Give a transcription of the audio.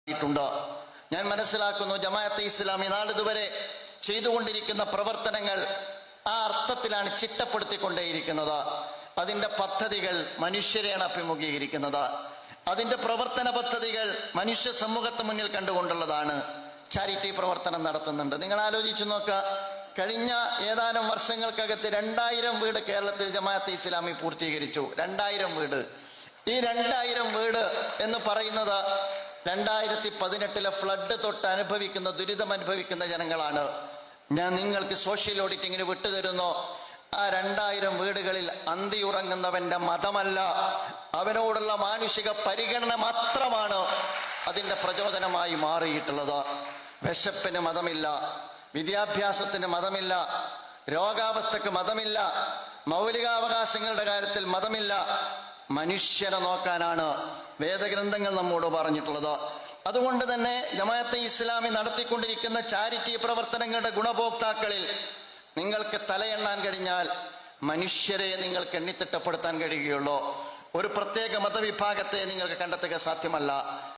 ഞാൻ മനസ്സിലാക്കുന്നു ജമാഅത്തെ ഇസ്ലാമി നാളിതുവരെ ചെയ്തുകൊണ്ടിരിക്കുന്ന പ്രവർത്തനങ്ങൾ ആ അർത്ഥത്തിലാണ് ചിട്ടപ്പെടുത്തിക്കൊണ്ടേയിരിക്കുന്നത്. അതിൻ്റെ പദ്ധതികൾ മനുഷ്യരെയാണ് അഭിമുഖീകരിക്കുന്നത്. അതിൻ്റെ പ്രവർത്തന പദ്ധതികൾ മനുഷ്യ സമൂഹത്തെ മുന്നിൽ കണ്ടുകൊണ്ടുള്ളതാണ്. ചാരിറ്റി പ്രവർത്തനം നടത്തുന്നുണ്ട്. നിങ്ങൾ ആലോചിച്ചു നോക്കുക, കഴിഞ്ഞ ഏതാനും വർഷങ്ങൾക്കകത്ത് 2000 വീട് കേരളത്തിൽ ജമാഅത്തെ ഇസ്ലാമി പൂർത്തീകരിച്ചു. 2000 വീട്. ഈ 2000 വീട് എന്ന് പറയുന്നത് 2018 ഫ്ലഡ് തൊട്ട് അനുഭവിക്കുന്ന ദുരിതം അനുഭവിക്കുന്ന ജനങ്ങളാണ്. ഞാൻ നിങ്ങൾക്ക് സോഷ്യൽ ഓഡിറ്റിങ്ങിന് വിട്ടുതരുന്നു. ആ 2000 വീടുകളിൽ അന്തിയുറങ്ങുന്നവന്റെ മതമല്ല, അവനോടുള്ള മാനുഷിക പരിഗണന മാത്രമാണ് അതിൻ്റെ പ്രചോദനമായി മാറിയിട്ടുള്ളത്. വിശപ്പിന് മതമില്ല, വിദ്യാഭ്യാസത്തിന് മതമില്ല, രോഗാവസ്ഥക്ക് മതമില്ല, മൗലികാവകാശങ്ങളുടെ കാര്യത്തിൽ മതമില്ല. മനുഷ്യനെ നോക്കാനാണ് വേദഗ്രന്ഥങ്ങൾ നമ്മോട് പറഞ്ഞിട്ടുള്ളത്. അതുകൊണ്ട് തന്നെ ജമാഅത്തെ ഇസ്ലാമി നടത്തിക്കൊണ്ടിരിക്കുന്ന ചാരിറ്റി പ്രവർത്തനങ്ങളുടെ ഗുണഭോക്താക്കളിൽ നിങ്ങൾക്ക് തലയെണ്ണാൻ കഴിഞ്ഞാൽ മനുഷ്യരെ നിങ്ങൾക്ക് എണ്ണിത്തിട്ടപ്പെടുത്താൻ കഴിയുകയുള്ളൂ. ഒരു പ്രത്യേക മതവിഭാഗത്തെ നിങ്ങൾക്ക് കണ്ടെത്തുക സാധ്യമല്ല.